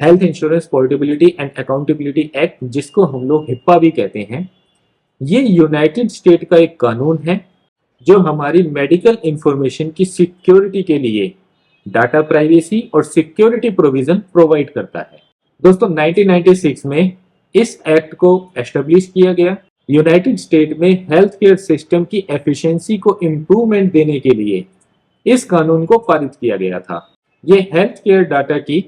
Health insurance portability and accountability act, जिसको हम लोग हिप्पा भी कहते हैं, ये यूनाइटेड स्टेट का एक कानून है जो हमारी मेडिकल इंफॉर्मेशन की सिक्योरिटी के लिए डाटा प्राइवेसी और सिक्योरिटी प्रोविजन प्रोवाइड करता है। दोस्तों 1996 में इस एक्ट को एस्टेब्लिश किया गया। यूनाइटेड स्टेट में हेल्थ केयर सिस्टम की एफिशिएंसी को इम्प्रूवमेंट देने के लिए इस कानून को पारित किया गया था। ये हेल्थ केयर डाटा की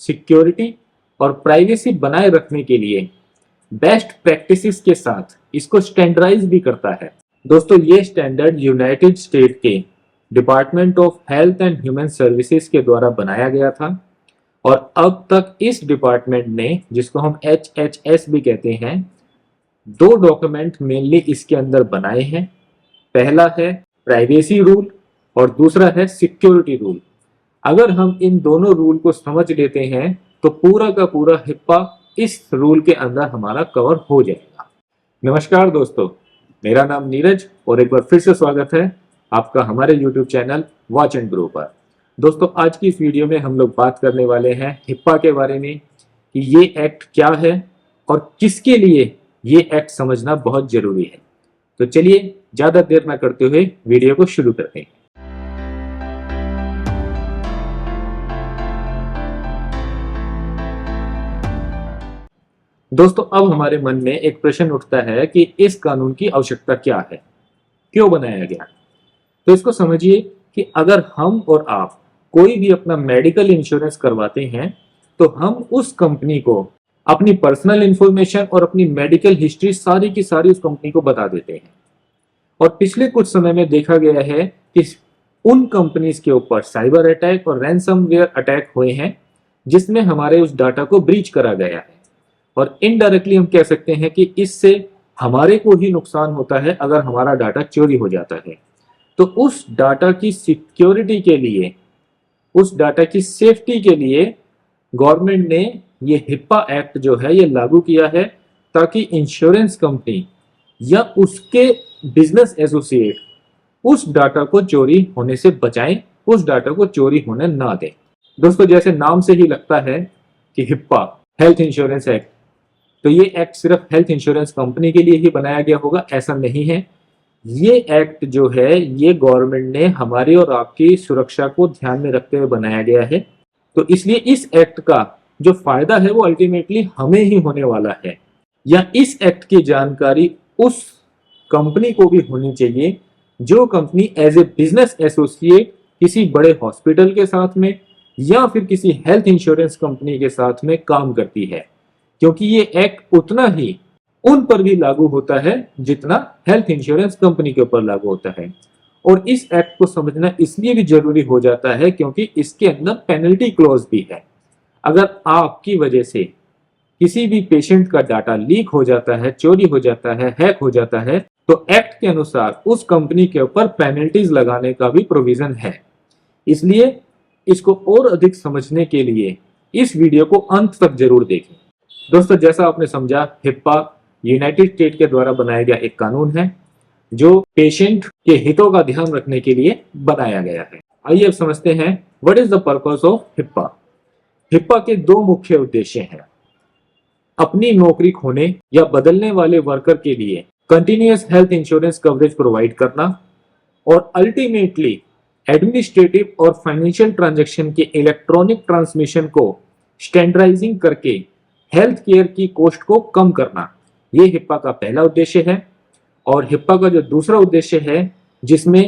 सिक्योरिटी और प्राइवेसी बनाए रखने के लिए बेस्ट प्रैक्टिसेस के साथ इसको स्टैंडर्डाइज भी करता है। दोस्तों ये स्टैंडर्ड यूनाइटेड स्टेट के department of health and human services के द्वारा बनाया गया था और अब तक इस डिपार्टमेंट ने, जिसको हम HHS भी कहते हैं, 2 डॉक्यूमेंट मेनली इसके अंदर बनाए हैं। पहला है प्राइवेसी रूल और दूसरा है सिक्योरिटी रूल। अगर हम इन दोनों रूल को समझ लेते हैं तो पूरा का पूरा हिप्पा इस रूल के अंदर हमारा कवर हो जाएगा। नमस्कार दोस्तों, मेरा नाम नीरज और एक बार फिर से स्वागत है आपका हमारे YouTube channel watch and grow पर। दोस्तों आज की इस वीडियो में हम लोग बात करने वाले हैं हिप्पा के बारे में कि ये एक्ट क्या है और किसके लिए ये एक्ट समझना बहुत जरूरी है। तो चलिए ज्यादा देर न करते हुए वीडियो को शुरू करते हैं। दोस्तों अब हमारे मन में एक प्रश्न उठता है कि इस कानून की आवश्यकता क्या है, क्यों बनाया गया। तो इसको समझिए कि अगर हम और आप कोई भी अपना मेडिकल इंश्योरेंस करवाते हैं तो हम उस कंपनी को अपनी पर्सनल इंफॉर्मेशन और अपनी मेडिकल हिस्ट्री सारी की सारी उस कंपनी को बता देते हैं। और पिछले कुछ समय में देखा गया है कि उन कंपनीज के ऊपर साइबर अटैक और रैंसमवेयर अटैक हुए हैं जिसमें हमारे उस डाटा को ब्रीच करा गया है। और इनडायरेक्टली हम कह सकते हैं कि इससे हमारे को ही नुकसान होता है अगर हमारा डाटा चोरी हो जाता है। तो उस डाटा की सिक्योरिटी के लिए, उस डाटा की सेफ्टी के लिए गवर्नमेंट ने ये हिप्पा एक्ट जो है ये लागू किया है ताकि इंश्योरेंस कंपनी या उसके बिजनेस एसोसिएट उस डाटा को चोरी होने से बचाएं, उस डाटा को चोरी होने ना दें। दोस्तों जैसे नाम से ही लगता है कि हिप्पा हेल्थ इंश्योरेंस एक्ट, तो ये एक्ट सिर्फ हेल्थ इंश्योरेंस कंपनी के लिए ही बनाया गया होगा, ऐसा नहीं है। ये एक्ट जो है ये गवर्नमेंट ने हमारी और आपकी सुरक्षा को ध्यान में रखते हुए बनाया गया है। तो इसलिए इस एक्ट का जो फायदा है वो अल्टीमेटली हमें ही होने वाला है, या इस एक्ट की जानकारी उस कंपनी को भी होनी चाहिए जो company as a business associate किसी बड़े हॉस्पिटल के साथ में या फिर किसी हेल्थ इंश्योरेंस कंपनी के साथ में काम करती है, क्योंकि ये एक्ट उतना ही उन पर भी लागू होता है जितना हेल्थ इंश्योरेंस कंपनी के ऊपर लागू होता है। और इस एक्ट को समझना इसलिए भी जरूरी हो जाता है क्योंकि इसके अंदर पेनल्टी क्लॉज भी है। अगर आपकी वजह से किसी भी पेशेंट का डाटा लीक हो जाता है, चोरी हो जाता है, हैक हो जाता है, तो एक्ट के अनुसार उस कंपनी के ऊपर पेनल्टीज लगाने का भी प्रोविजन है। इसलिए इसको और अधिक समझने के लिए इस वीडियो को अंत तक जरूर देखें। दोस्तों जैसा आपने समझा, हिप्पा यूनाइटेड स्टेट के द्वारा बनाया गया एक कानून है जो पेशेंट के हितों का ध्यान रखने के लिए बनाया गया है। आइए अब समझते हैं what is the purpose of HIPAA. HIPAA के 2 मुख्य उद्देश्य हैं। अपनी नौकरी खोने या बदलने वाले वर्कर के लिए continuous health insurance coverage provide करना और अल्टीमेटली एडमिनिस्ट्रेटिव और फाइनेंशियल ट्रांजैक्शन के इलेक्ट्रॉनिक ट्रांसमिशन को स्टैंडर्डाइजिंग करके हेल्थ केयर की कॉस्ट को कम करना, ये हिप्पा का पहला उद्देश्य है। और हिप्पा का जो दूसरा उद्देश्य है जिसमें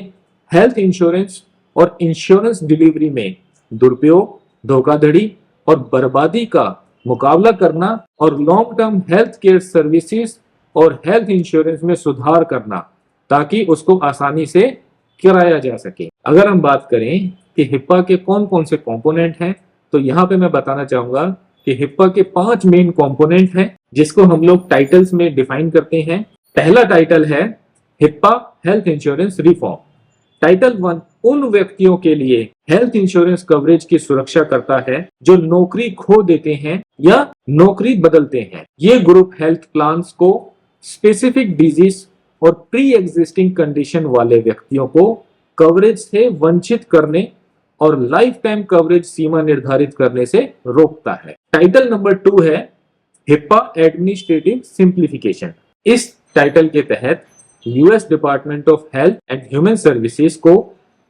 हेल्थ इंश्योरेंस और इंश्योरेंस डिलीवरी में दुरुपयोग, धोखाधड़ी और बर्बादी का मुकाबला करना और long term health care services और हेल्थ इंश्योरेंस में सुधार करना ताकि उसको आसानी से कराया जा सके। अगर हम बात करें कि हिप्पा के कौन कौन से कंपोनेंट हैं, तो यहाँ पे मैं बताना चाहूंगा कि हिप्पा के 5 मेन कंपोनेंट हैं जिसको हम लोग टाइटल्स में डिफाइन करते हैं। पहला टाइटल है HIPAA health insurance reform. Title 1 उन व्यक्तियों के लिए हेल्थ इंश्योरेंस कवरेज की सुरक्षा करता है जो नौकरी खो देते हैं या नौकरी बदलते हैं। ये ग्रुप हेल्थ प्लान्स को स्पेसिफिक डिजीज और प्री एग्जिस्टिंग कंडीशन वाले व्यक्तियों को कवरेज से वंचित करने और लाइफ टाइम कवरेज सीमा निर्धारित करने से रोकता है। टाइटल नंबर 2 है हिप्पा एडमिनिस्ट्रेटिव सिंप्लीफिकेशन। इस टाइटल के तहत US department of health and human services को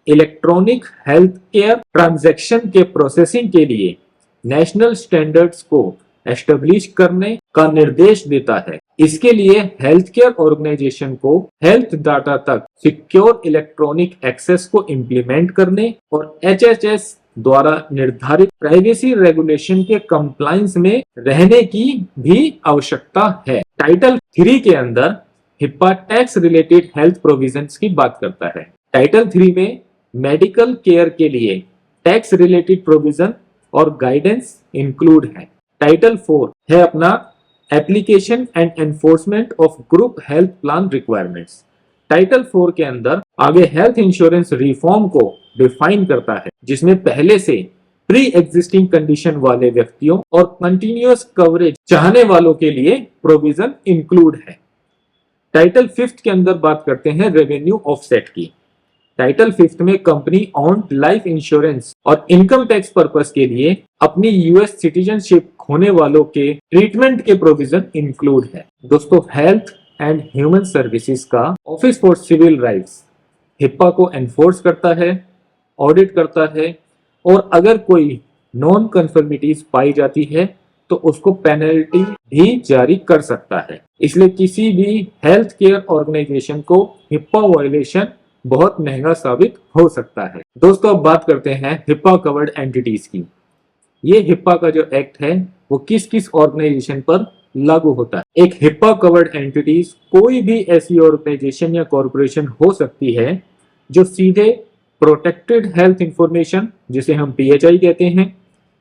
इलेक्ट्रॉनिक हेल्थ केयर ट्रांजैक्शन के प्रोसेसिंग के लिए नेशनल स्टैंडर्ड्स को एस्टेब्लिश करने का निर्देश देता है। इसके लिए हेल्थ केयर ऑर्गेनाइजेशन को हेल्थ डाटा तक सिक्योर इलेक्ट्रॉनिक एक्सेस को इम्प्लीमेंट करने और एचएचएस द्वारा निर्धारित प्राइवेसी रेगुलेशन के कंप्लायंस में रहने की भी आवश्यकता है। टाइटल 3 के अंदर HIPAA tax related health provisions की बात करता है। टाइटल 3 में मेडिकल केयर के लिए टैक्स रिलेटेड प्रोविजन और गाइडेंस इंक्लूड है। टाइटल 4 है अपना application and enforcement of group health plan requirements. Title 4 के अंदर आगे हेल्थ इंश्योरेंस रिफॉर्म को डिफाइन करता है, जिसमें पहले से प्री एग्जिस्टिंग कंडीशन वाले व्यक्तियों और कंटिन्यूअस कवरेज चाहने वालों के लिए प्रोविजन इंक्लूड है। टाइटल 5 के अंदर बात करते हैं रेवेन्यू ऑफसेट की। टाइटल 5 में कंपनी ऑन्ड लाइफ इंश्योरेंस और इनकम टैक्स पर्पस के लिए अपनी यूएस सिटीजनशिप खोने वालों के ट्रीटमेंट के प्रोविजन इंक्लूड है। दोस्तों, हेल्थ एंड ह्यूमन सर्विसेज का office for civil rights HIPAA को एनफोर्स करता है, ऑडिट करता है और अगर कोई नॉन कन्फर्मिटीज पाई जाती है तो उसको पेनल्टी भी जारी कर सकता है। इसलिए किसी भी हेल्थ केयर ऑर्गेनाइजेशन को हिप्पा वायलेशन बहुत महंगा साबित हो सकता है। दोस्तों, अब बात करते हैं हिप्पा कवर्ड एंटिटीज की। ये हिप्पा का जो एक्ट है वो किस किस ऑर्गेनाइजेशन पर लागू होता है। एक हिप्पा कवर्ड एंटिटीज कोई भी ऐसी ऑर्गेनाइजेशन या कॉर्पोरेशन हो सकती है जो सीधे प्रोटेक्टेड हेल्थ इंफॉर्मेशन, जिसे हम पीएचआई कहते हैं,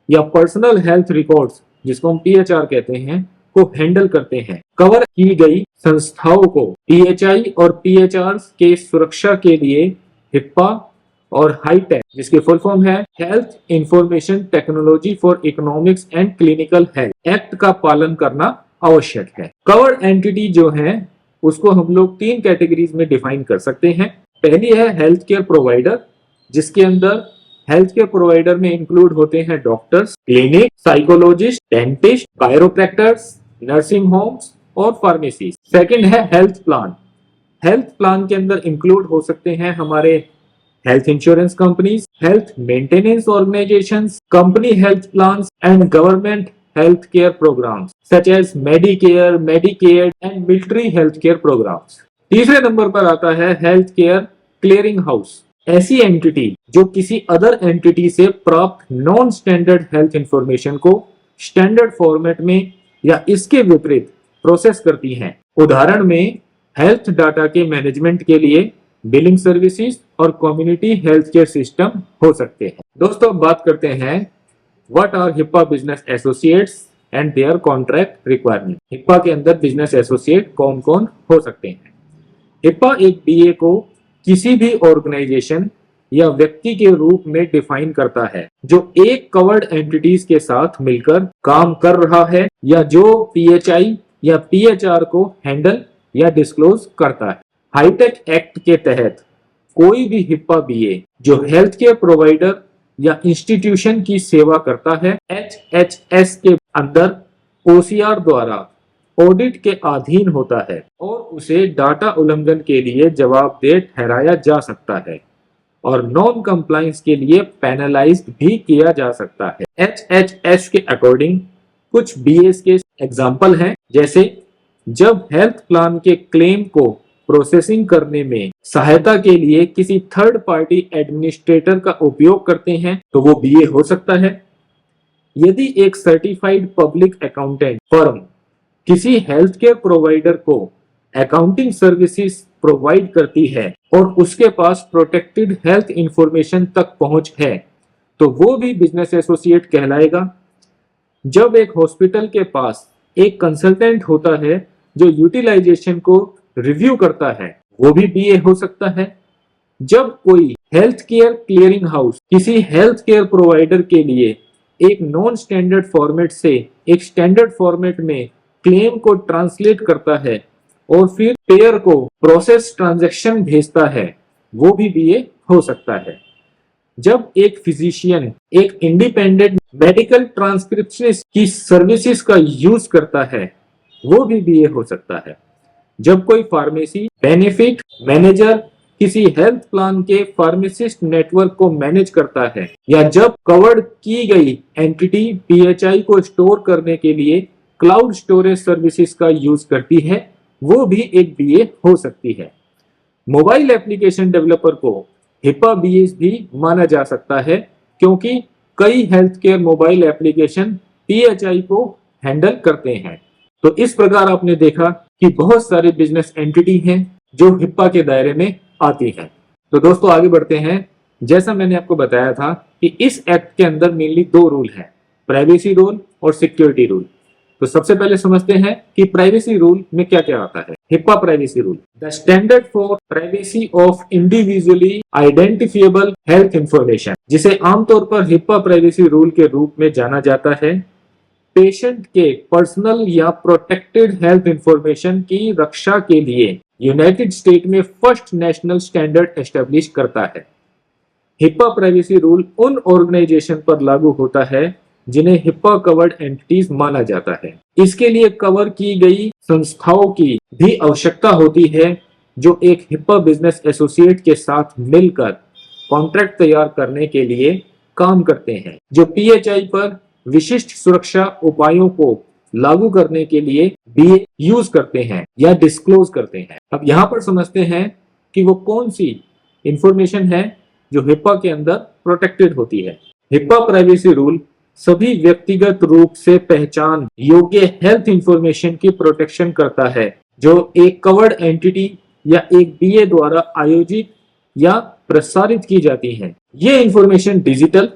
या पर्सनल हेल्थ रिकॉर्ड्स, जिसको हम पीएचआर कहते हैं, को हैंडल करते हैं। कवर की गई संस्थाओं को पीएचआई और पीएचआर के सुरक्षा के लिए हिप्पा और हाईटेक, जिसके फुल फॉर्म है health information technology for economics and clinical health act का पालन करना आवश्यक है। कवर्ड एंटिटी जो है उसको हम लोग 3 कैटेगरीज में डिफाइन कर सकते हैं। पहली है हेल्थ केयर प्रोवाइडर, जिसके अंदर हेल्थ केयर प्रोवाइडर में इंक्लूड होते हैं doctors, clinic, psychologist, dentist, chiropractors, nursing homes और फार्मेसी। सेकंड है हेल्थ प्लान। हेल्थ प्लान के अंदर इंक्लूड हो सकते हैं हमारे health insurance companies, health maintenance organizations, company health plans and government health care programs such as Medicare, Medicaid and military health care programs. तीसरे नंबर पर आता है हेल्थ केयर क्लियरिंग हाउस, ऐसी एंटिटी जो किसी अदर एंटिटी से प्राप्त नॉन स्टैंडर्ड हेल्थ इंफॉर्मेशन को स्टैंडर्ड फॉर्मेट में या इसके विपरीत प्रोसेस करती हैं। उदाहरण में हेल्थ डाटा के मैनेजमेंट के लिए बिलिंग सर्विसेज और कम्युनिटी हेल्थ केयर सिस्टम हो सकते हैं। दोस्तों, बात करते हैं what are HIPAA business associates and their contract requirement. HIPAA के अंदर बिजनेस एसोसिएट कौन कौन हो सकते हैं। हिप्पा एक बीए को किसी भी ऑर्गेनाइजेशन या व्यक्ति के रूप में डिफाइन करता है जो एक कवर्ड एंटिटीज के साथ मिलकर काम कर रहा है या जो पीएचआई या पीएचआर को हैंडल या डिस्क्लोज करता है। हाईटेक एक्ट के तहत कोई भी हिप्पा बीए जो हेल्थ केयर प्रोवाइडर या इंस्टीट्यूशन की सेवा करता है एचएचएस के अंदर ओसीआर द्वारा ऑडिट के अधीन होता है और उसे डाटा उल्लंघन के लिए जवाबदेह ठहराया जा सकता है और नॉन कंप्लायंस के लिए पेनलाइज्ड भी किया जा सकता है। एचएचएस के अकॉर्डिंग कुछ बीएस के एग्जाम्पल हैं, जैसे जब हेल्थ प्लान के क्लेम को प्रोसेसिंग करने में सहायता के लिए किसी थर्ड पार्टी एडमिनिस्ट्रेटर का उपयोग करते हैं तो वो बीए हो सकता है। यदि एक सर्टिफाइड पब्लिक अकाउंटेंट फर्म किसी हेल्थ केयर प्रोवाइडर को अकाउंटिंग सर्विसेज प्रोवाइड करती है और उसके पास प्रोटेक्टेड हेल्थ इंफॉर्मेशन तक पहुंच है तो वो भी बिजनेस एसोसिएट कहलाएगा। जब एक हॉस्पिटल के पास एक कंसल्टेंट होता है जो यूटिलाइजेशन को रिव्यू करता है, वो भी बीए हो सकता है। जब कोई हेल्थ केयर क्लियरिंग हाउस किसी हेल्थ केयर प्रोवाइडर के लिए एक नॉन स्टैंडर्ड फॉर्मेट से एक स्टैंडर्ड फॉर्मेट में क्लेम को ट्रांसलेट करता है और फिर पेयर को प्रोसेस ट्रांजैक्शन भेजता है, वो भी बीए हो सकता है। जब एक फिजिशियन एक इंडिपेंडेंट मेडिकल ट्रांसक्रिप्शनिस्ट की सर्विसेज का यूज करता है, वो भी बीए हो सकता है। जब कोई फार्मेसी बेनिफिट मैनेजर किसी हेल्थ प्लान के फार्मासिस्ट नेटवर्क को मैनेज करता है, या जब कवर्ड की गई एंटिटी पीएचआई को स्टोर करने के लिए क्लाउड स्टोरेज सर्विसेज का यूज करती है, वो भी एक बीए हो सकती है। मोबाइल एप्लीकेशन डेवलपर को हिपा बीएस भी माना जा सकता है, क्योंकि कई health care mobile application PHI को हैंडल करते हैं। तो इस प्रकार आपने देखा कि बहुत सारे बिजनेस एंटिटी हैं जो हिप्पा के दायरे में आती हैं। तो दोस्तों आगे बढ़ते हैं। जैसा मैंने आपको बताया था कि इस एक्ट के अंदर मेनली दो रूल हैं, प्राइवेसी रूल और सिक्योरिटी रूल। तो सबसे पहले समझते हैं कि प्राइवेसी रूल में क्या क्या आता है। HIPAA privacy rule, the standard for privacy of individually identifiable health information, जिसे आमतौर पर हिप्पा प्राइवेसी रूल के रूप में जाना जाता है, पेशेंट के पर्सनल या प्रोटेक्टेड हेल्थ इंफॉर्मेशन की रक्षा के लिए यूनाइटेड स्टेट में फर्स्ट नेशनल स्टैंडर्ड एस्टेब्लिश करता है। हिप्पा प्राइवेसी रूल उन ऑर्गेनाइजेशन पर लागू होता है जिन्हें हिप्पा कवर्ड एंटिटीज माना जाता है। इसके लिए कवर की गई संस्थाओं की भी आवश्यकता होती है जो एक हिप्पा बिजनेस एसोसिएट के साथ मिलकर कॉन्ट्रैक्ट तैयार करने के लिए काम करते हैं, जो पीएचआई पर विशिष्ट सुरक्षा उपायों को लागू करने के लिए भी यूज करते हैं या डिस्क्लोज करते हैं। अब यहाँ पर समझते हैं कि वो कौन सी इंफॉर्मेशन है जो हिप्पा के अंदर प्रोटेक्टेड होती है। हिप्पा प्राइवेसी रूल सभी व्यक्तिगत रूप से पहचान योग्य हेल्थ इंफॉर्मेशन की प्रोटेक्शन करता है जो एक कवर्ड एंटिटी या एक बीए द्वारा आयोजित या प्रसारित की जाती है। ये इंफॉर्मेशन डिजिटल,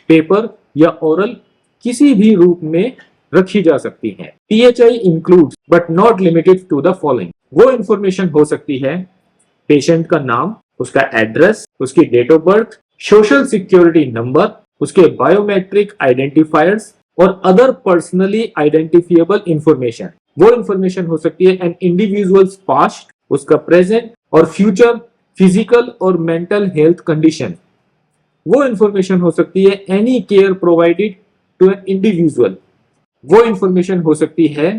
पेपर या ओरल किसी भी रूप में रखी जा सकती है। PHI includes but not limited to the following. वो इंफॉर्मेशन हो सकती है पेशेंट का नाम, उसका एड्रेस, उसकी date of birth, social security number, उसके बायोमेट्रिक आइडेंटिफायर्स और अदर पर्सनली आइडेंटिफिएबल इंफॉर्मेशन। वो इंफॉर्मेशन हो सकती है एन इंडिविजुअल्स पास्ट, उसका प्रेजेंट और फ्यूचर फिजिकल और मेंटल हेल्थ कंडीशन। वो इंफॉर्मेशन हो सकती है any care provided to an individual. वो इंफॉर्मेशन हो सकती है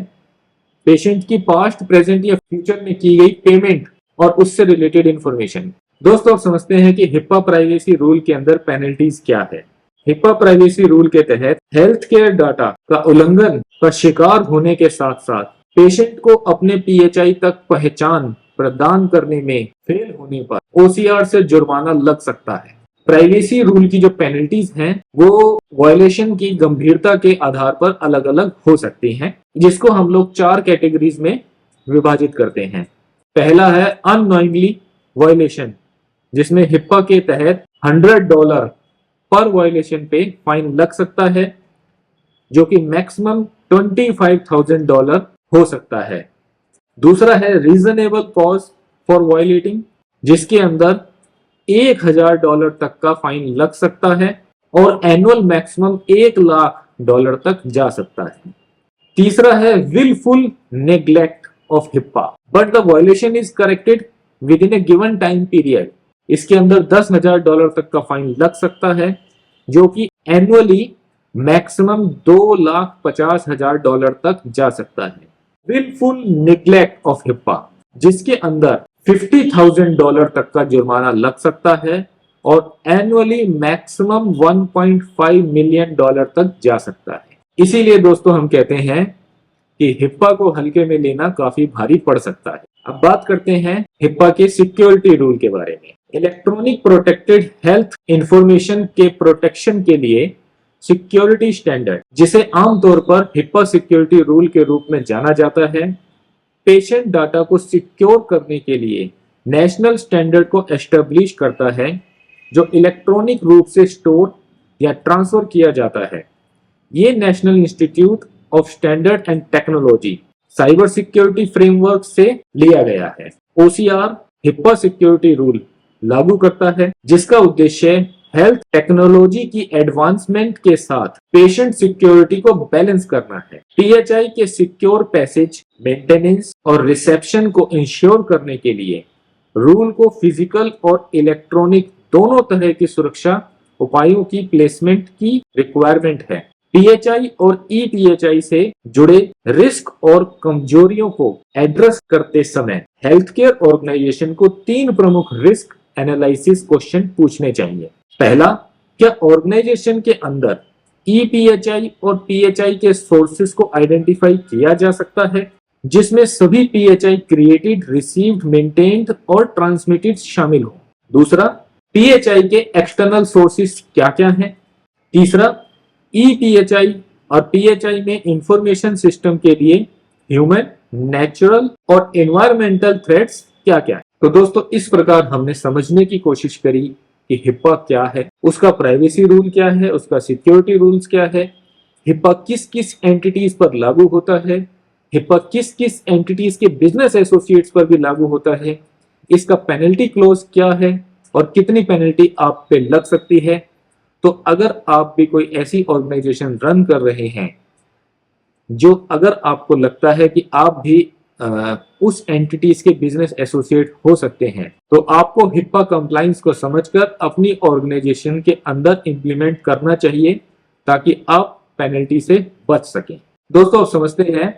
पेशेंट की पास्ट, प्रेजेंट या फ्यूचर में की गई पेमेंट और उससे रिलेटेड इंफॉर्मेशन। दोस्तों आप समझते हैं कि हिप्पा प्राइवेसी रूल के अंदर पेनल्टीज क्या है। हिप्पा प्राइवेसी रूल के तहत हेल्थ केयर डाटा का उल्लंघन का शिकार होने के साथ साथ पेशेंट को अपने पीएचआई तक पहचान प्रदान करने में फेल होने पर ओसीआर से जुर्माना लग सकता है। प्राइवेसी रूल की जो पेनल्टीज हैं वो वायलेशन की गंभीरता के आधार पर अलग अलग हो सकती हैं, जिसको हम लोग 4 कैटेगरीज में विभाजित करते हैं। पहला है अननोइंगली वायलेशन, जिसमें हिप्पा के तहत $100 पर वायलेशन पे फाइन लग सकता है, जो कि मैक्सिमम $25,000 हो सकता है। दूसरा है रीजनेबल कॉज फॉर वायलेटिंग, जिसके अंदर $1,000 तक का फाइन लग सकता है और एनुअल मैक्सिमम $1,00,000 तक जा सकता है। तीसरा है willful neglect of HIPAA but the violation is corrected within a given time period. इसके अंदर $10,000 तक का फाइन लग सकता है, जो कि एनुअली मैक्सिमम $2,50,000 तक जा सकता है। विलफुल नेग्लेक्ट ऑफ हिप्पा, जिसके अंदर $50,000 तक का जुर्माना लग सकता है और एनुअली मैक्सिमम $1.5 मिलियन तक जा सकता है। इसीलिए दोस्तों हम कहते हैं कि हिप्पा को हल्के में लेना काफी भारी पड़ सकता है। अब बात करते हैं हिप्पा के सिक्योरिटी रूल के बारे में। इलेक्ट्रॉनिक प्रोटेक्टेड हेल्थ इंफॉर्मेशन के प्रोटेक्शन के लिए सिक्योरिटी स्टैंडर्ड, जिसे आमतौर पर हिप्पा सिक्योरिटी रूल के रूप में जाना जाता है, पेशेंट डाटा को सिक्योर करने के लिए नेशनल स्टैंडर्ड को एस्टेब्लिश करता है, जो इलेक्ट्रॉनिक रूप से स्टोर या ट्रांसफर किया जाता है। ये national institute of standard and technology cyber security framework से लिया गया है। ओसीआर हिप्पा सिक्योरिटी रूल लागू करता है, जिसका उद्देश्य हेल्थ टेक्नोलॉजी की एडवांसमेंट के साथ पेशेंट सिक्योरिटी को बैलेंस करना है। पीएचआई के सिक्योर पैसेज, मेंटेनेंस और रिसेप्शन को इंश्योर करने के लिए रूल को फिजिकल और इलेक्ट्रॉनिक दोनों तरह की सुरक्षा उपायों की प्लेसमेंट की रिक्वायरमेंट है। PHI और EPHI से जुड़े रिस्क और कमजोरियों को एड्रेस करते समय हेल्थ केयर ऑर्गेनाइजेशन को 3 प्रमुख रिस्क एनालिसिस क्वेश्चन पूछने चाहिए। पहला, क्या ऑर्गेनाइजेशन के अंदर EPHI और PHI के सोर्सेस को आइडेंटिफाई किया जा सकता है, जिसमें सभी PHI क्रिएटेड, रिसीव्ड, मेंटेन्ड और ट्रांसमिटेड शामिल हो। दूसरा, PHI के एक्सटर्नल सोर्सेस क्या क्या हैं। तीसरा, EPHI और PHI में इंफॉर्मेशन सिस्टम के लिए ह्यूमन, नेचुरल और एनवायरमेंटल थ्रेट्स क्या क्या है। तो दोस्तों, इस प्रकार हमने समझने की कोशिश करी कि हिप्पा क्या है, उसका प्राइवेसी रूल क्या है, उसका सिक्योरिटी रूल्स क्या है, हिप्पा किस किस एंटिटीज पर लागू होता है, हिप्पा किस किस एंटिटीज के बिजनेस एसोसिएट्स पर भी लागू होता है, इसका पेनल्टी क्लोज क्या है और कितनी पेनल्टी आप पे लग सकती है। तो अगर आप भी कोई ऐसी ऑर्गेनाइजेशन रन कर रहे हैं, जो अगर आपको लगता है कि आप भी उस एंटिटीज के बिजनेस एसोसिएट हो सकते हैं, तो आपको हिप्पा कंप्लाइंस को समझकर अपनी ऑर्गेनाइजेशन के अंदर इंप्लीमेंट करना चाहिए, ताकि आप पेनल्टी से बच सकें। दोस्तों, समझते हैं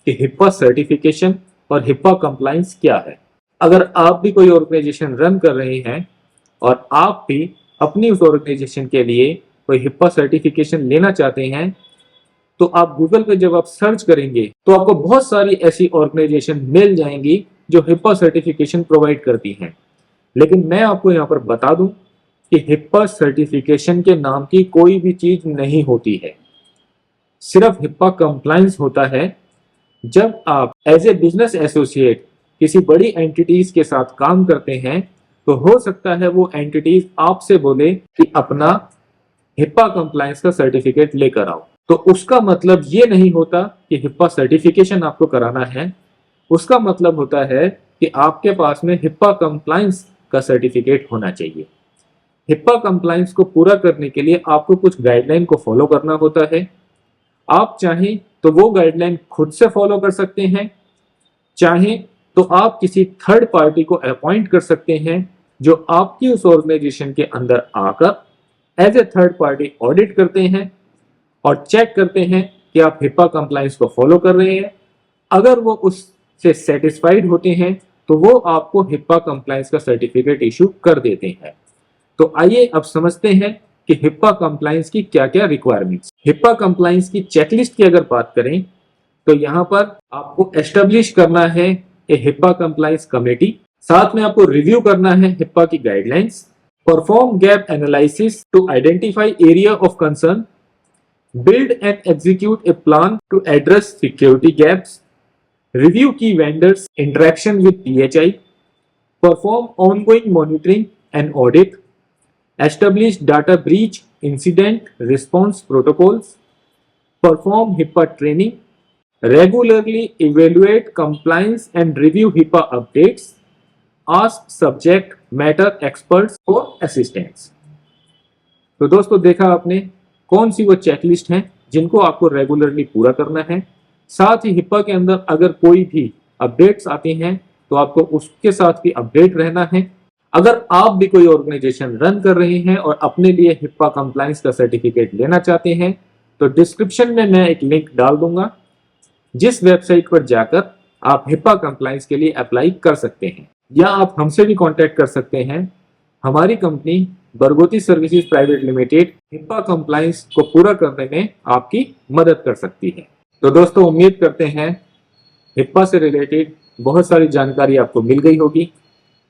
कि हिप्पा सर्टिफिकेशन और हिप्पा कंप्लाइंस क्या है। अगर आप भी कोई ऑर्गेनाइजेशन रन कर रहे हैं और आप भी अपनी उस ऑर्गेनाइजेशन के लिए कोई हिप्पा सर्टिफिकेशन लेना चाहते हैं, तो आप गूगल पे जब आप सर्च करेंगे तो आपको बहुत सारी ऐसी ऑर्गेनाइजेशन मिल जाएंगी जो हिप्पा सर्टिफिकेशन प्रोवाइड करती हैं। लेकिन मैं आपको यहाँ पर बता दूं कि हिप्पा सर्टिफिकेशन के नाम की कोई भी चीज नहीं होती है। सिर्फ हिप्पा कंप्लायंस होता है जब आप एज ए बिजनेस एसोसिएट किसी बड़ी एंटिटीज के साथ काम करते हैं, तो हो सकता है वो एंटिटीज आपसे बोले कि अपना हिप्पा कंप्लायंस का सर्टिफिकेट लेकर आओ। तो उसका मतलब ये नहीं होता कि हिप्पा सर्टिफिकेशन आपको कराना है, उसका मतलब होता है कि आपके पास में हिप्पा कंप्लायंस का सर्टिफिकेट होना चाहिए। हिप्पा कंप्लायंस को पूरा करने के लिए आपको कुछ गाइडलाइन को फॉलो करना होता है। आप चाहें तो वो गाइडलाइन खुद से फॉलो कर सकते हैं, चाहें तो आप किसी थर्ड पार्टी को अपॉइंट कर सकते हैं जो आपकी उस ऑर्गेनाइजेशन के अंदर आकर as a third party audit करते हैं और चेक करते हैं कि आप हिप्पा कंप्लायंस को फॉलो कर रहे हैं। अगर वो उससे सेटिस्फाइड होते हैं तो वो आपको हिप्पा कंप्लायंस का सर्टिफिकेट इशू कर देते हैं। तो आइए अब समझते हैं कि हिप्पा कंप्लायंस की क्या क्या रिक्वायरमेंट्स। हिप्पा कंप्लायंस की चेकलिस्ट की अगर बात करें तो यहाँ पर आपको एस्टेब्लिश करना है ए हिप्पा कंप्लायंस कमेटी, साथ में आपको रिव्यू करना है हिप्पा की guidelines, perform gap analysis to identify area of concern, build and execute a plan to address security gaps, review key vendors' interaction with PHI, perform ongoing monitoring and audit, establish data breach incident response protocols, perform HIPAA training, regularly evaluate compliance and review HIPAA updates, ask subject matter experts for assistance। तो दोस्तों, देखा आपने कौन सी वो checklist है जिनको आपको regularly पूरा करना है। साथ ही हिप्पा के अंदर अगर कोई भी अपडेट्स आती हैं तो आपको उसके साथ भी अपडेट रहना है। अगर आप भी कोई ऑर्गेनाइजेशन रन कर रहे हैं और अपने लिए हिप्पा कंप्लायंस का सर्टिफिकेट लेना चाहते हैं, तो डिस्क्रिप्शन में मैं एक लिंक डाल दूंगा, जिस वेबसाइट पर जाकर आप हिप्पा कंप्लायंस के लिए अप्लाई कर सकते हैं, या आप हमसे भी कॉन्टेक्ट कर सकते हैं। हमारी company Bargoti services private limited HIPAA compliance को पूरा करने में आपकी मदद कर सकती है। तो दोस्तों, उम्मीद करते हैं हिप्पा से रिलेटेड बहुत सारी जानकारी आपको मिल गई होगी।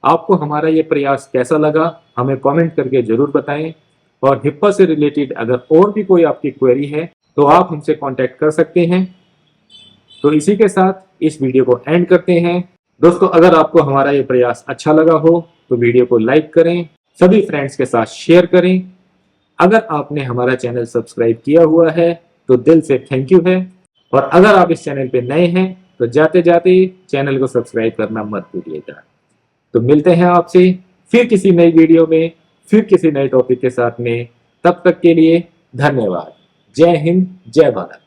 आपको हमारा ये प्रयास कैसा लगा हमें कमेंट करके जरूर बताएं, और हिप्पा से रिलेटेड अगर और भी कोई आपकी क्वेरी है तो आप हमसे कांटेक्ट कर सकते हैं। तो इसी के साथ इस वीडियो को एंड करते हैं। दोस्तों, अगर आपको हमारा ये प्रयास अच्छा लगा हो तो वीडियो को लाइक करें, सभी फ्रेंड्स के साथ शेयर करें। अगर आपने हमारा चैनल सब्सक्राइब किया हुआ है तो दिल से थैंक यू है, और अगर आप इस चैनल पे नए हैं तो जाते जाते चैनल को सब्सक्राइब करना मत भूलिएगा। तो मिलते हैं आपसे फिर किसी नई वीडियो में, फिर किसी नए टॉपिक के साथ में। तब तक के लिए धन्यवाद। जय हिंद, जय भारत।